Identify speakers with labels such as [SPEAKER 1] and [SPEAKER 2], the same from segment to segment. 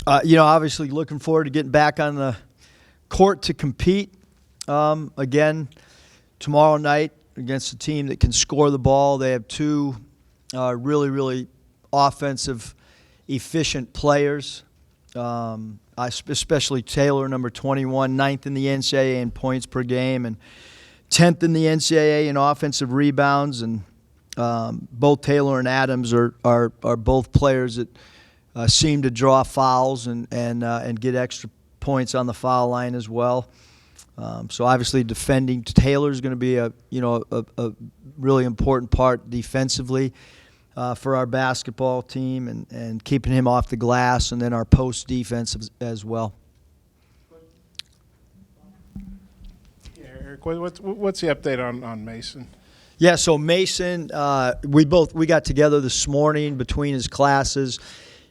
[SPEAKER 1] Obviously looking forward to getting back on the court to compete again tomorrow night against a team that can score the ball. They have two really, really offensive, efficient players, especially Taylor, number 21, ninth in the NCAA in points per game and 10th in the NCAA in offensive rebounds. And both Taylor and Adams are both players that seem to draw fouls and get extra points on the foul line as well. So obviously defending Taylor is going to be a really important part defensively for our basketball team and keeping him off the glass, and then our post defense as well.
[SPEAKER 2] Yeah, Eric, what's the update on Mason?
[SPEAKER 1] Yeah, so Mason, we got together this morning between his classes.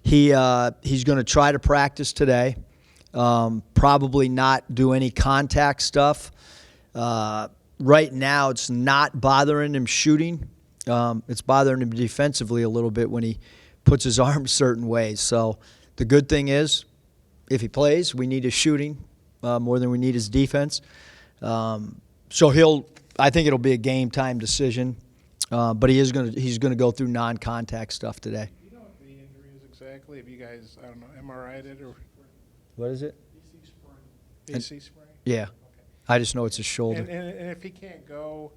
[SPEAKER 1] He's going to try to practice today. Probably not do any contact stuff. Right now, it's not bothering him shooting. It's bothering him defensively a little bit when he puts his arms certain ways. So the good thing is, if he plays, we need his shooting more than we need his defense. So I think it'll be a game time decision, but he's going to go through non-contact stuff today.
[SPEAKER 2] Do you know what the injury is exactly? Have you guys, I don't know, MRI'd it or?
[SPEAKER 1] What is it?
[SPEAKER 2] AC sprain.
[SPEAKER 1] Yeah. Okay. I just know it's his shoulder.
[SPEAKER 2] And if he can't go,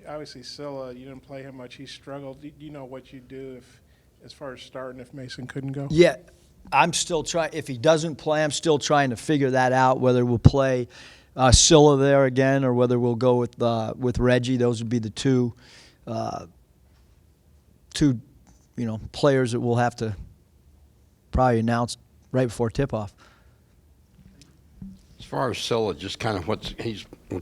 [SPEAKER 2] obviously Scylla, you didn't play him much. He struggled. Do you know what you'd do as far as starting if Mason couldn't go?
[SPEAKER 1] Yeah. I'm still trying. If he doesn't play, I'm still trying to figure that out, whether we'll play Scylla there again or whether we'll go with Reggie. Those would be the two players that we'll have to probably announce right before tip-off.
[SPEAKER 3] As far as Scylla, just kind of looks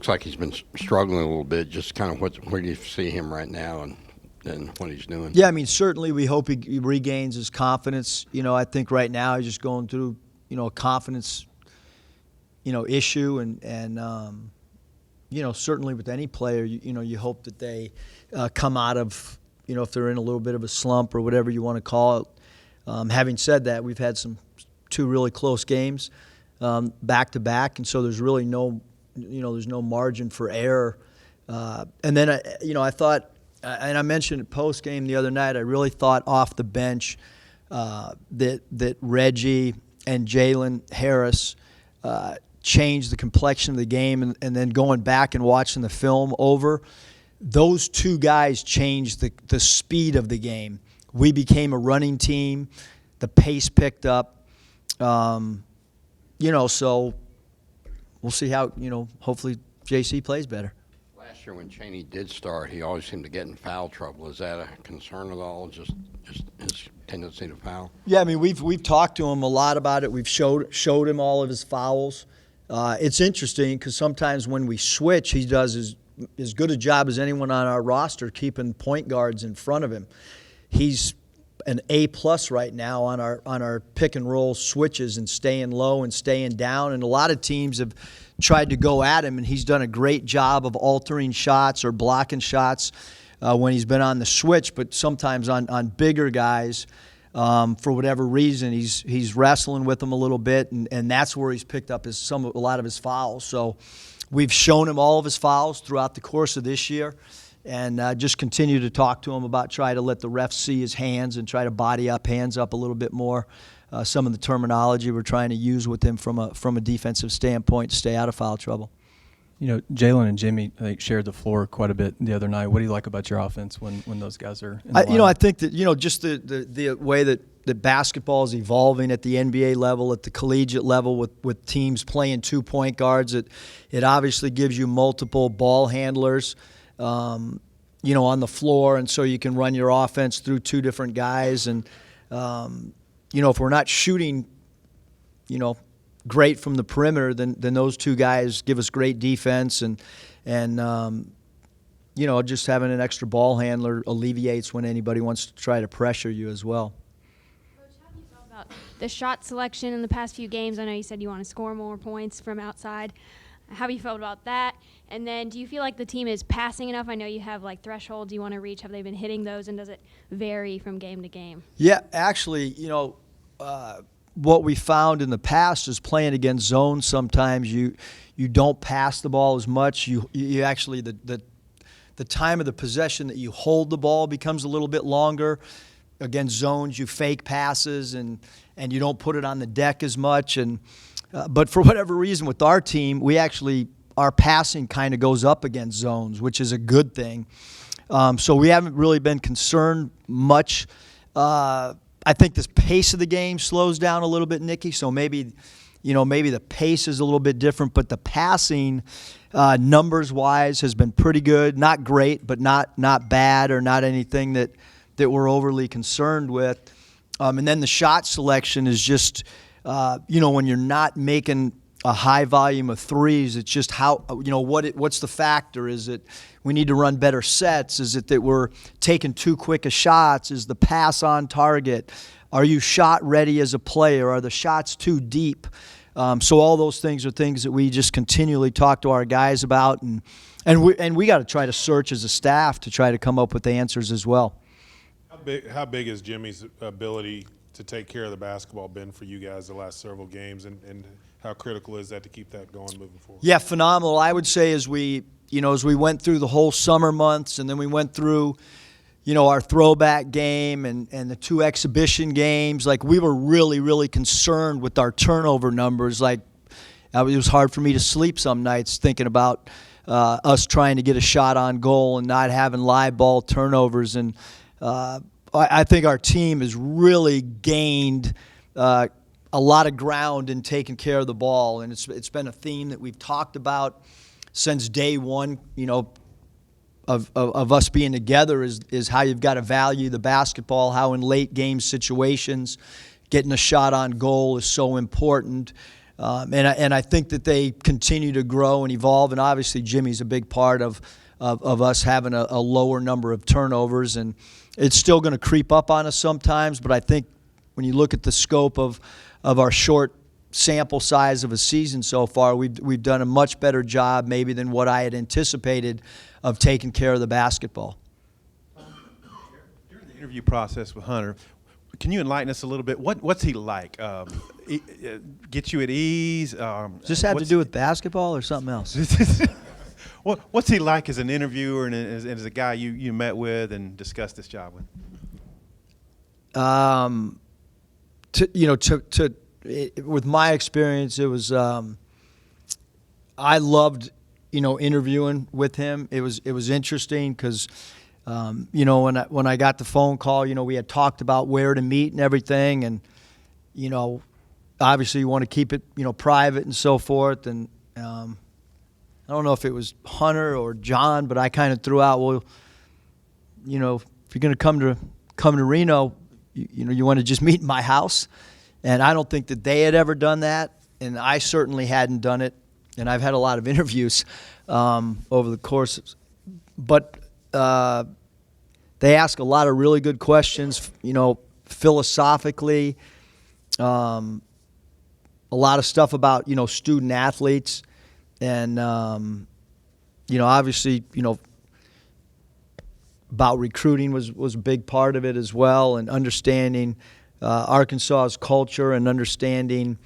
[SPEAKER 3] like he's been struggling a little bit. Just kind of where do you see him right now and what he's doing?
[SPEAKER 1] Yeah, I mean, certainly we hope he regains his confidence. I think right now he's just going through, a confidence, issue and certainly with any player, you hope that they come out of, if they're in a little bit of a slump or whatever you want to call it. Having said that, we've had two really close games back to back, and so there's really there's no margin for error. And then I thought, and I mentioned it post game the other night, I really thought off the bench that Reggie and Jalen Harris changed the complexion of the game, and then going back and watching the film over, those two guys changed the speed of the game. We became a running team. The pace picked up. So we'll see how, hopefully JC plays better.
[SPEAKER 3] Last year when Chaney did start, he always seemed to get in foul trouble. Is that a concern at all, just his tendency to foul?
[SPEAKER 1] Yeah, I mean, we've talked to him a lot about it. We've showed him all of his fouls. It's interesting because sometimes when we switch, he does as good a job as anyone on our roster keeping point guards in front of him. He's an A+ right now on our pick and roll switches and staying low and staying down. And a lot of teams have tried to go at him, and he's done a great job of altering shots or blocking shots when he's been on the switch. But sometimes on bigger guys, for whatever reason, he's wrestling with them a little bit, and that's where he's picked up a lot of his fouls. So we've shown him all of his fouls throughout the course of this year. And just continue to talk to him about try to let the refs see his hands and try to body up, hands up a little bit more. Some of the terminology we're trying to use with him from a defensive standpoint to stay out of foul trouble.
[SPEAKER 4] Jalen and Jimmy, I think, shared the floor quite a bit the other night. What do you like about your offense when those guys are in the lineup?
[SPEAKER 1] I think that, just the way that basketball is evolving at the NBA level, at the collegiate level with teams playing 2 point guards, it obviously gives you multiple ball handlers on the floor, and so you can run your offense through two different guys. And, if we're not shooting, great from the perimeter, then those two guys give us great defense. And just having an extra ball handler alleviates when anybody wants to try to pressure you as well.
[SPEAKER 5] Coach, how do you feel about the shot selection in the past few games? I know you said you want to score more points from outside. How have you felt about that? And then do you feel like the team is passing enough? I know you have thresholds you want to reach. Have they been hitting those, and does it vary from game to game?
[SPEAKER 1] Yeah, actually, what we found in the past is playing against zones. Sometimes you don't pass the ball as much. You actually the time of the possession that you hold the ball becomes a little bit longer. Against zones, you fake passes and you don't put it on the deck as much. And but for whatever reason, with our team, our passing kind of goes up against zones, which is a good thing. So we haven't really been concerned much. I think this pace of the game slows down a little bit, Nikki. So maybe the pace is a little bit different, but the passing, numbers-wise, has been pretty good. Not great, but not bad or not anything that we're overly concerned with. And then the shot selection is just, when you're not making a high volume of threes, it's just what's the factor? Is it we need to run better sets? Is it that we're taking too quick of shots? Is the pass on target? Are you shot ready as a player? Are the shots too deep? So all those things are things that we just continually talk to our guys about, and we got to try to search as a staff to try to come up with answers as well.
[SPEAKER 6] How big has Jimmy's ability to take care of the basketball been for you guys the last several games, and how critical is that to keep that going moving forward?
[SPEAKER 1] Yeah, phenomenal. I would say as we went through the whole summer months, and then we went through, our throwback game and the 2 exhibition games, like we were really, really concerned with our turnover numbers. Like it was hard for me to sleep some nights thinking about us trying to get a shot on goal and not having live ball turnovers. And I think our team has really gained a lot of ground in taking care of the ball, and it's been a theme that we've talked about since day one. Of us being together is how you've got to value the basketball. How in late game situations, getting a shot on goal is so important. And I think that they continue to grow and evolve. And obviously, Jimmy's a big part of us having a lower number of turnovers, and it's still going to creep up on us sometimes. But I think when you look at the scope of our short sample size of a season so far, we've done a much better job maybe than what I had anticipated of taking care of the basketball.
[SPEAKER 7] During the interview process with Hunter, can you enlighten us a little bit? What's he like? Get you at ease?
[SPEAKER 1] Does this have to do with basketball or something else?
[SPEAKER 7] What's he like as an interviewer and as a guy you met with and discussed this job with?
[SPEAKER 1] With my experience, it was I loved interviewing with him. It was interesting because when I got the phone call, we had talked about where to meet and everything, and obviously you want to keep it private and so forth. And I don't know if it was Hunter or John, but I kind of threw out, well, if you're going to come to Reno, you want to just meet in my house. And I don't think that they had ever done that, and I certainly hadn't done it. And I've had a lot of interviews over the course, but they ask a lot of really good questions, philosophically, a lot of stuff about student athletes, and obviously about recruiting was a big part of it as well, and understanding Arkansas's culture and understanding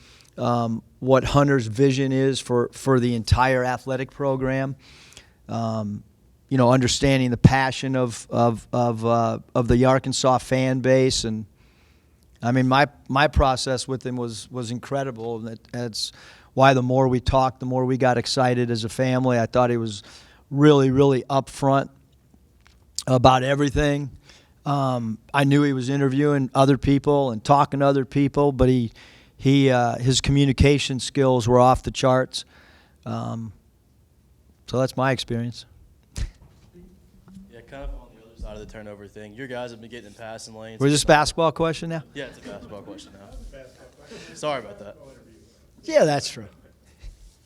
[SPEAKER 1] what Hunter's vision is for the entire athletic program. Understanding the passion of the Arkansas fan base, and I mean my process with him was incredible. And that's why the more we talked, the more we got excited as a family. I thought he was really, really upfront about everything. I knew he was interviewing other people and talking to other people, but his communication skills were off the charts. So that's my experience.
[SPEAKER 8] Yeah, kind of on the other side of the turnover thing. Your guys have been getting in passing lanes.
[SPEAKER 1] Was this a basketball question now?
[SPEAKER 8] Yeah, it's a basketball question now. Sorry about that.
[SPEAKER 1] Yeah, that's true.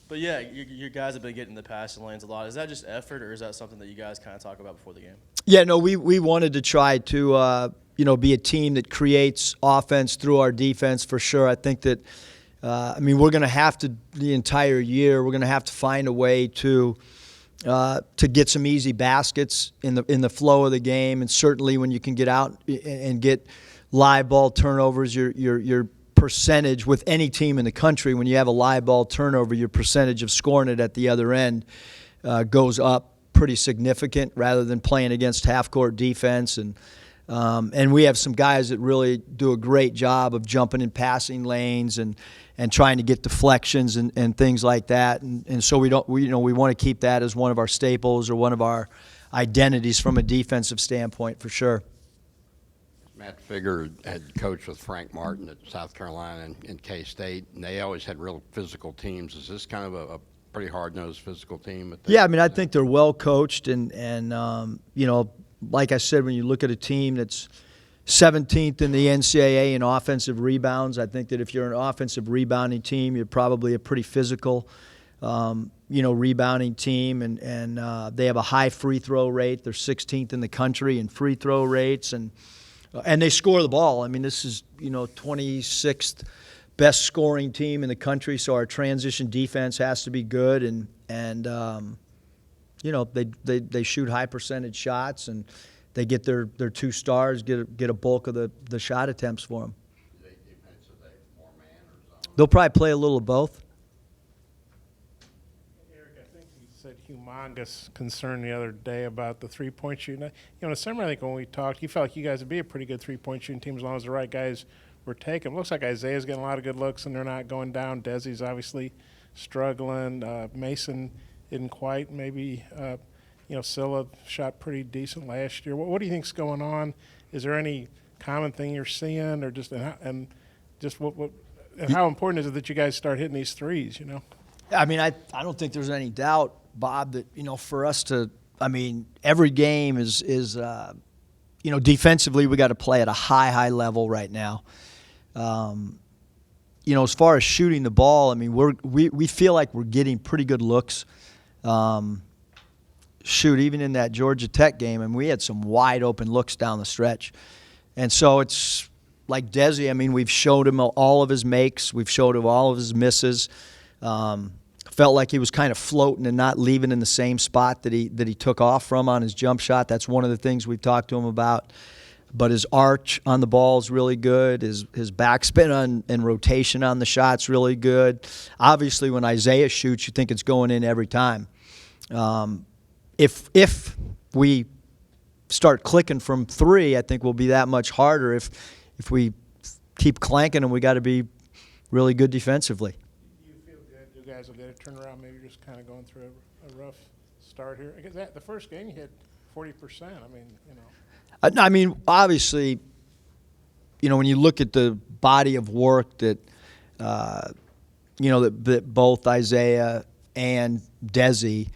[SPEAKER 8] But yeah, your guys have been getting in the passing lanes a lot. Is that just effort, or is that something that you guys kind of talk about before the game?
[SPEAKER 1] Yeah, no, we wanted to try to be a team that creates offense through our defense for sure. I think that we're going to have to the entire year. We're going to have to find a way to get some easy baskets in the flow of the game, and certainly when you can get out and get live ball turnovers, you're percentage with any team in the country. When you have a live ball turnover, your percentage of scoring it at the other end goes up pretty significant rather than playing against half-court defense. And we have some guys that really do a great job of jumping in passing lanes and trying to get deflections and things like that. And so we want to keep that as one of our staples or one of our identities from a defensive standpoint for sure.
[SPEAKER 3] Matt Figger had coached with Frank Martin at South Carolina and K-State, and they always had real physical teams. Is this kind of a pretty hard-nosed physical team?
[SPEAKER 1] Yeah, I mean, I think they're well coached, and like I said, when you look at a team that's 17th in the NCAA in offensive rebounds, I think that if you're an offensive rebounding team, you're probably a pretty physical, rebounding team, and they have a high free throw rate. They're 16th in the country in free throw rates, and they score the ball. I mean, this is 26th best scoring team in the country, so our transition defense has to be good, and they shoot high percentage shots, and they get their 2 stars, get a bulk of the shot attempts for them. They'll probably play a little of both.
[SPEAKER 2] Eric, I think you said humongous concern the other day about the three-point shooting. In the summer, I think when we talked, you felt like you guys would be a pretty good three-point shooting team as long as the right guys were taken. It looks like Isaiah's getting a lot of good looks, and they're not going down. Desi's obviously struggling. Mason isn't quite. Maybe, Scylla shot pretty decent last year. What do you think's going on? Is there any common thing you're seeing, or just and how important is it that you guys start hitting these threes?
[SPEAKER 1] I mean, I don't think there's any doubt, Bob, that for us to, every game is defensively we got to play at a high level right now. As far as shooting the ball, we feel like we're getting pretty good looks. Even in that Georgia Tech game, and we had some wide open looks down the stretch. And so it's like Desi, we've showed him all of his makes. We've showed him all of his misses. Felt like he was kind of floating and not leaving in the same spot that he took off from on his jump shot. That's one of the things we've talked to him about. But his arch on the ball is really good. His backspin and rotation on the shot's really good. Obviously, when Isaiah shoots, you think it's going in every time. If we start clicking from 3, I think we'll be that much harder. If we keep clanking them, we got to be really good defensively.
[SPEAKER 2] Do you feel good? You guys will get a turnaround? Maybe you're just kind of going through a rough start here. I guess the first game you hit 40%.
[SPEAKER 1] Obviously, when you look at the body of work that, that both Isaiah and Desi,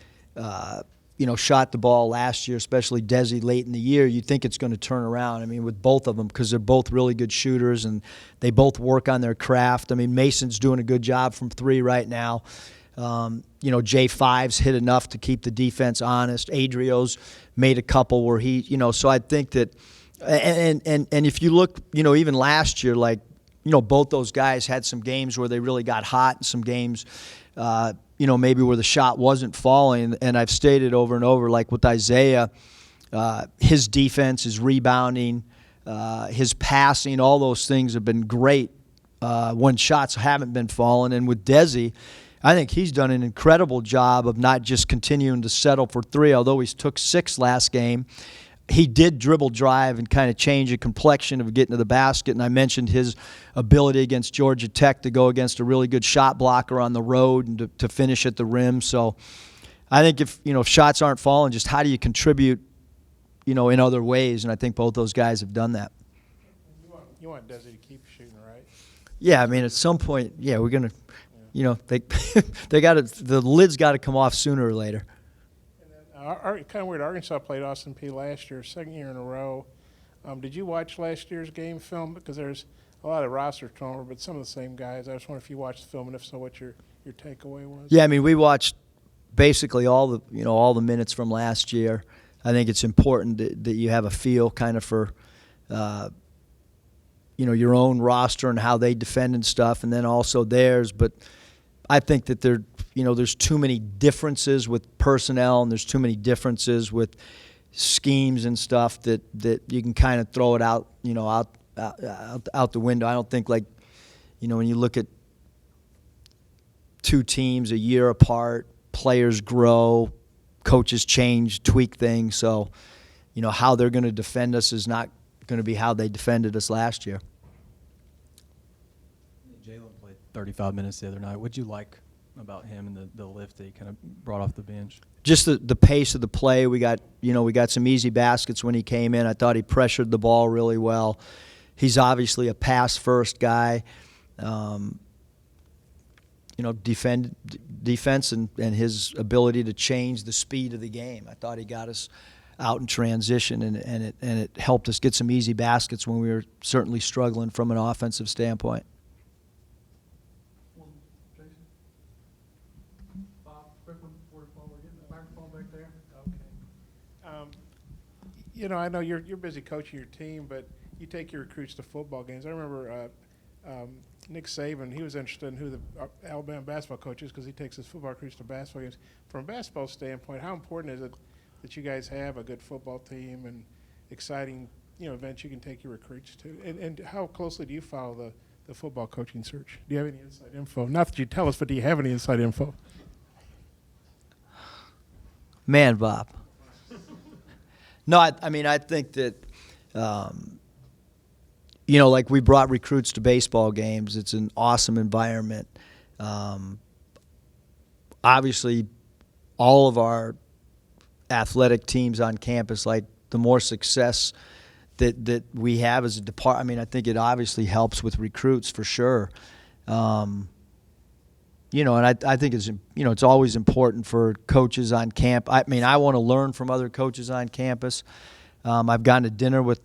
[SPEAKER 1] shot the ball last year, especially Desi late in the year, you think it's going to turn around. with both of them, because they're both really good shooters and they both work on their craft. Mason's doing a good job from 3 right now. J5's hit enough to keep the defense honest. Adrio's made a couple where he, so I think that, and if you look, even last year, both those guys had some games where they really got hot and some games, maybe where the shot wasn't falling. And I've stated over and over, like with Isaiah, his defense, his rebounding, his passing, all those things have been great when shots haven't been falling. And with Desi, I think he's done an incredible job of not just continuing to settle for 3, although he took 6 last game. He did dribble drive and kind of change the complexion of getting to the basket, and I mentioned his ability against Georgia Tech to go against a really good shot blocker on the road and to finish at the rim. So I think if shots aren't falling, just how do you contribute, in other ways, and I think both those guys have done that.
[SPEAKER 2] You want Desi to keep shooting, right?
[SPEAKER 1] Yeah, at some point, we're going to, they got to, the lid's got to come off sooner or later.
[SPEAKER 2] Kind of weird. Arkansas played Austin Pea last year, 2nd year in a row. Did you watch last year's game film? Because there's a lot of roster turnover, but some of the same guys. I just wonder if you watched the film, and if so, what your takeaway was.
[SPEAKER 1] Yeah, we watched basically all the minutes from last year. I think it's important that you have a feel kind of for, your own roster and how they defend and stuff, and then also theirs. But I think that there's too many differences with personnel, and there's too many differences with schemes and stuff that you can kind of throw it out the window. I don't think when you look at two teams a year apart, players grow, coaches change, tweak things. So, how they're going to defend us is not going to be how they defended us last year.
[SPEAKER 4] Jalen played 35 minutes the other night. What'd you like about him and the lift that he kind of brought off the bench?
[SPEAKER 1] Just the pace of the play. We got some easy baskets when he came in. I thought he pressured the ball really well. He's obviously a pass-first guy. Defense and his ability to change the speed of the game. I thought he got us out in transition, and it helped us get some easy baskets when we were certainly struggling from an offensive standpoint.
[SPEAKER 9] Bob, quick one while we're getting the microphone back there.
[SPEAKER 2] Okay. I know you're busy coaching your team, but you take your recruits to football games. I remember Nick Saban, he was interested in who the Alabama basketball coach is because he takes his football recruits to basketball games. From a basketball standpoint, how important is it that you guys have a good football team and exciting events you can take your recruits to? And how closely do you follow the football coaching search? Do you have any inside info? Not that you tell us, but do you have any inside info?
[SPEAKER 1] Man, Bob. No, I think that, like we brought recruits to baseball games. It's an awesome environment. Obviously, all of our athletic teams on campus, like the more success that we have as a department, I think it obviously helps with recruits for sure. And I think it's always important for coaches on camp. I want to learn from other coaches on campus. I've gone to dinner with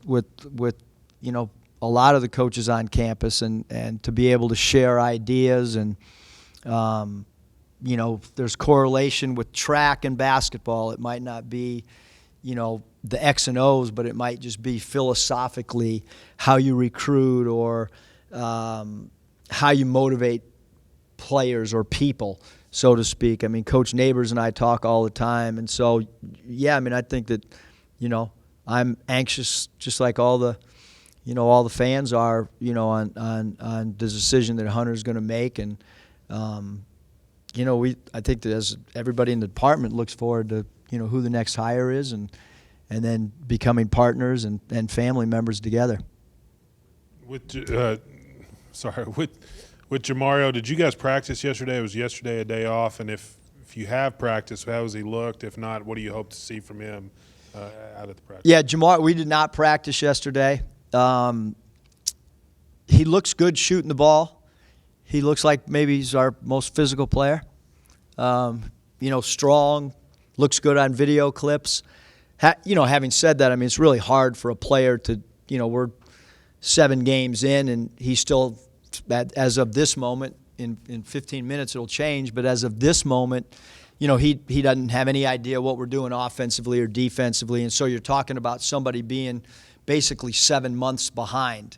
[SPEAKER 1] a lot of the coaches on campus, and to be able to share ideas, and there's correlation with track and basketball. It might not be the X and O's, but it might just be philosophically how you recruit or how you motivate players or people, so to speak. Coach Neighbors and I talk all the time, and so I think that I'm anxious, just like all the fans are, on the decision that Hunter's going to make, and I think that as everybody in the department looks forward to who the next hire is, and then becoming partners and family members together.
[SPEAKER 6] With Jamario, did you guys practice yesterday? Was yesterday a day off? And if you have practiced, how has he looked? If not, what do you hope to see from him out of the practice?
[SPEAKER 1] Yeah, Jamario, we did not practice yesterday. He looks good shooting the ball. He looks like maybe he's our most physical player. Strong, looks good on video clips. Having said that, it's really hard for a player to, we're 7 games in, and he's still, as of this moment, in 15 minutes it'll change, but as of this moment, he doesn't have any idea what we're doing offensively or defensively, and so you're talking about somebody being basically 7 months behind.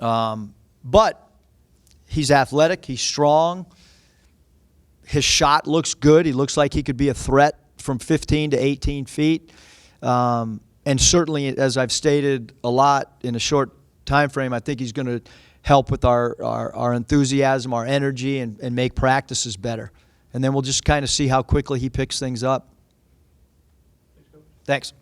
[SPEAKER 1] But he's athletic, he's strong, his shot looks good, he looks like he could be a threat from 15 to 18 feet. And certainly, as I've stated a lot in a short time frame, I think he's going to help with our enthusiasm, our energy, and make practices better. And then we'll just kind of see how quickly he picks things up. Thanks.